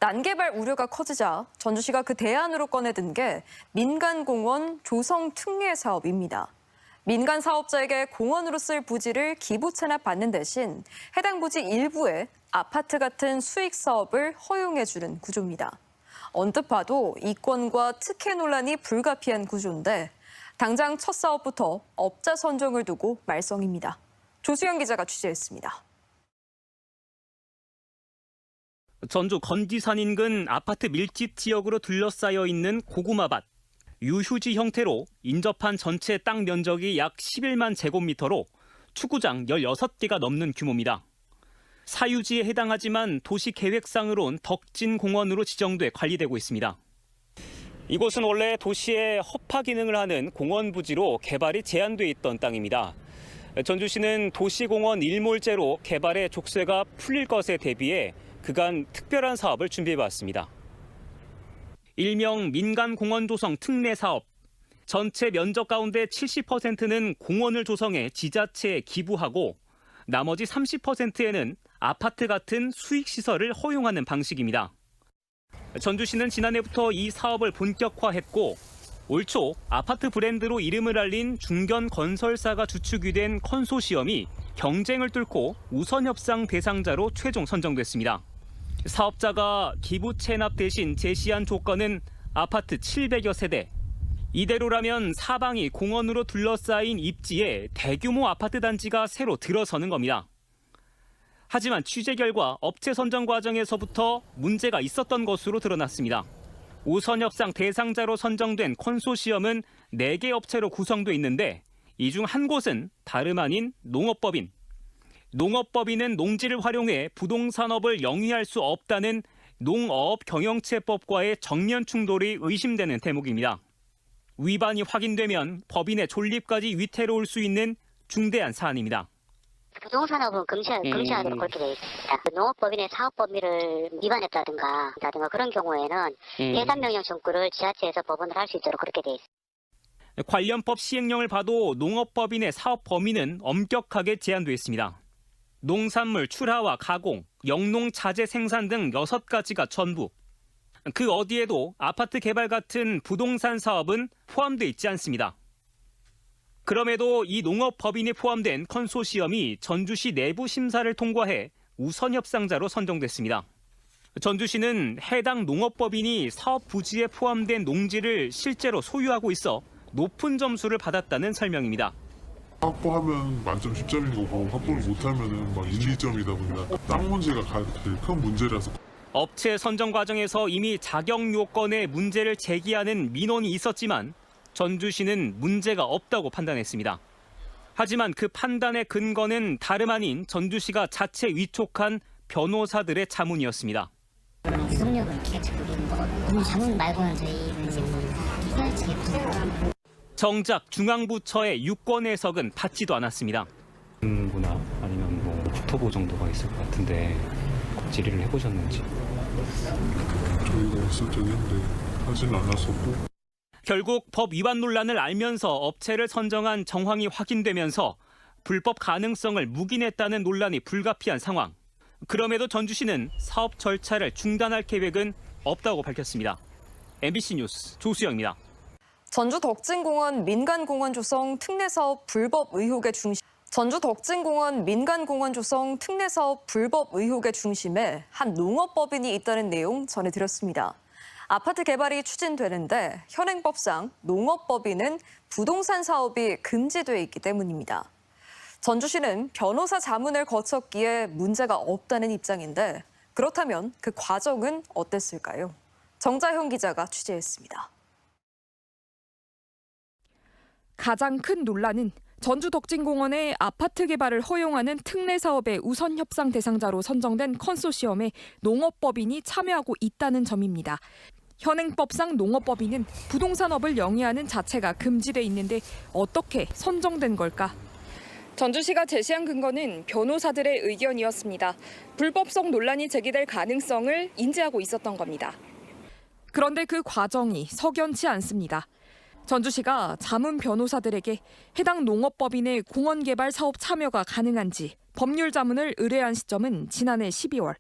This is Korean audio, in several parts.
난개발 우려가 커지자 전주시가 그 대안으로 꺼내든 게 민간공원 조성 특례 사업입니다. 민간 사업자에게 공원으로 쓸 부지를 기부 체납받는 대신 해당 부지 일부에 아파트 같은 수익 사업을 허용해주는 구조입니다. 언뜻 봐도 이권과 특혜 논란이 불가피한 구조인데 당장 첫 사업부터 업자 선정을 두고 말썽입니다. 조수영 기자가 취재했습니다. 전주 건지산 인근 아파트 밀집 지역으로 둘러싸여 있는 고구마밭. 유휴지 형태로 인접한 전체 땅 면적이 약 11만 제곱미터로 축구장 16개가 넘는 규모입니다. 사유지에 해당하지만 도시계획상으론 덕진공원으로 지정돼 관리되고 있습니다. 이곳은 원래 도시의 허파 기능을 하는 공원 부지로 개발이 제한돼 있던 땅입니다. 전주시는 도시공원 일몰제로 개발의 족쇄가 풀릴 것에 대비해 그간 특별한 사업을 준비해봤습니다. 일명 민간공원 조성 특례 사업. 전체 면적 가운데 70%는 공원을 조성해 지자체에 기부하고 나머지 30%에는 아파트 같은 수익시설을 허용하는 방식입니다. 전주시는 지난해부터 이 사업을 본격화했고 올 초 아파트 브랜드로 이름을 알린 중견건설사가 주축이 된 컨소시엄이 경쟁을 뚫고 우선협상 대상자로 최종 선정됐습니다. 사업자가 기부 체납 대신 제시한 조건은 아파트 700여 세대. 이대로라면 사방이 공원으로 둘러싸인 입지에 대규모 아파트 단지가 새로 들어서는 겁니다. 하지만 취재 결과 업체 선정 과정에서부터 문제가 있었던 것으로 드러났습니다. 우선 협상 대상자로 선정된 컨소시엄은 4개 업체로 구성돼 있는데 이 중 한 곳은 다름 아닌 농업법인. 농업법인은 농지를 활용해 부동산업을 영위할 수 없다는 농어업경영체법과의 정면 충돌이 의심되는 대목입니다. 위반이 확인되면 법인의 존립까지 위태로울 수 있는 중대한 사안입니다. 부동산업은 금지하도록 그렇게 되어 있습니다. 농업법인의 사업 범위를 위반했다든가 그런 경우에는 예산명령 청구를 지자체에서 법원을 할 수 있도록 그렇게 되어 있습니다. 관련 법 시행령을 봐도 농업법인의 사업 범위는 엄격하게 제한되어 있습니다. 농산물 출하와 가공, 영농 자재 생산 등 6가지가 전부. 그 어디에도 아파트 개발 같은 부동산 사업은 포함되어 있지 않습니다. 그럼에도 이 농업법인이 포함된 컨소시엄이 전주시 내부 심사를 통과해 우선 협상자로 선정됐습니다. 전주시는 해당 농업법인이 사업 부지에 포함된 농지를 실제로 소유하고 있어 높은 점수를 받았다는 설명입니다. 확보하면 만점 10점인 거고 확보를 못하면 막 1, 2점이다 보니까 땅 문제가 제일 큰 문제라서. 업체 선정 과정에서 이미 자격 요건에 문제를 제기하는 민원이 있었지만 전주시는 문제가 없다고 판단했습니다. 하지만 그 판단의 근거는 다름 아닌 전주시가 자체 위촉한 변호사들의 자문이었습니다. 구속력은 기계적인 거거든요. 자문 말고는 저희는 이제 기계적인 정작 중앙부처의 유권 해석은 받지도 않았습니다. 거나 아니면 뭐 국토부 정도가 있을 것 같은데 질의를 해보셨는지? 저희가 있을 적에 하진 않았었고. 결국 법 위반 논란을 알면서 업체를 선정한 정황이 확인되면서 불법 가능성을 묵인했다는 논란이 불가피한 상황. 그럼에도 전주시는 사업 절차를 중단할 계획은 없다고 밝혔습니다. MBC 뉴스 조수영입니다. 전주 덕진공원 민간공원 조성 특례 사업 불법 의혹의 중심에 한 농업법인이 있다는 내용 전해드렸습니다. 아파트 개발이 추진되는데 현행법상 농업법인은 부동산 사업이 금지돼 있기 때문입니다. 전주시는 변호사 자문을 거쳤기에 문제가 없다는 입장인데 그렇다면 그 과정은 어땠을까요? 정자형 기자가 취재했습니다. 가장 큰 논란은 전주 덕진공원의 아파트 개발을 허용하는 특례 사업의 우선 협상 대상자로 선정된 컨소시엄에 농업법인이 참여하고 있다는 점입니다. 현행법상 농업법인은 부동산업을 영위하는 자체가 금지돼 있는데 어떻게 선정된 걸까? 전주시가 제시한 근거는 변호사들의 의견이었습니다. 불법성 논란이 제기될 가능성을 인지하고 있었던 겁니다. 그런데 그 과정이 석연치 않습니다. 전주시가 자문 변호사들에게 해당 농업법인의 공원개발 사업 참여가 가능한지 법률 자문을 의뢰한 시점은 지난해 12월.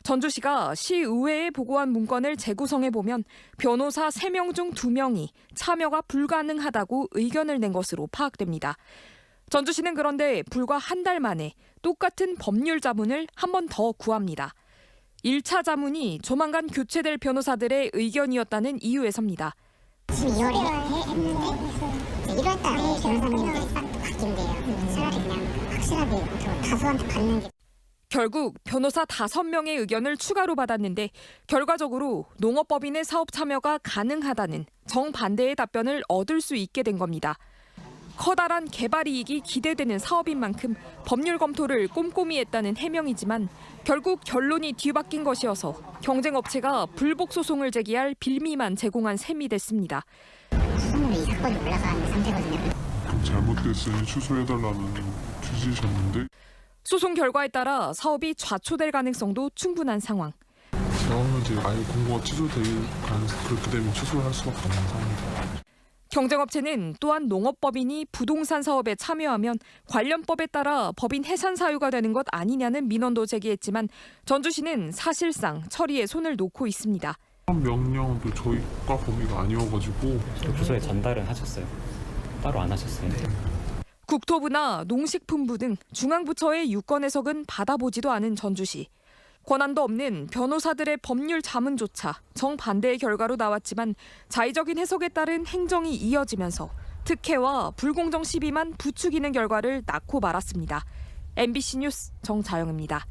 전주시가 시의회에 보고한 문건을 재구성해보면 변호사 3명 중 2명이 참여가 불가능하다고 의견을 낸 것으로 파악됩니다. 전주시는 그런데 불과 한 달 만에 똑같은 법률 자문을 한 번 더 구합니다. 1차 자문이 조만간 교체될 변호사들의 의견이었다는 이유에서입니다. 지금 2월에 했는데 1월 달에 변호사님이 딱 바뀐대요. 차라리 그냥 확실하게 다수한테 받는 게. 결국 변호사 5명의 의견을 추가로 받았는데 결과적으로 농업법인의 사업 참여가 가능하다는 정반대의 답변을 얻을 수 있게 된 겁니다. 커다란 개발 이익이 기대되는 사업인 만큼 법률 검토를 꼼꼼히 했다는 해명이지만 결국 결론이 뒤바뀐 것이어서 경쟁업체가 불복 소송을 제기할 빌미만 제공한 셈이 됐습니다. 수송으로 이 사건이 올라가는 상태거든요. 잘못됐으니 취소해달라는 취지셨는데 소송 결과에 따라 사업이 좌초될 가능성도 충분한 상황. 나오면 이제 아예 공고가 취소될 가능성, 그렇게 되면 취소를 할 수밖에 없는 상황입니다. 경쟁업체는 또한 농업법인이 부동산 사업에 참여하면 관련법에 따라 법인 해산 사유가 되는 것 아니냐는 민원도 제기했지만 전주시는 사실상 처리에 손을 놓고 있습니다. 명령도 저희과 범위가 아니어가지고 부서에 전달은 하셨어요? 따로 안 하셨어요? 국토부나 농식품부 등 중앙부처의 유권 해석은 받아보지도 않은 전주시. 권한도 없는 변호사들의 법률 자문조차 정반대의 결과로 나왔지만 자의적인 해석에 따른 행정이 이어지면서 특혜와 불공정 시비만 부추기는 결과를 낳고 말았습니다. MBC 뉴스 정자영입니다.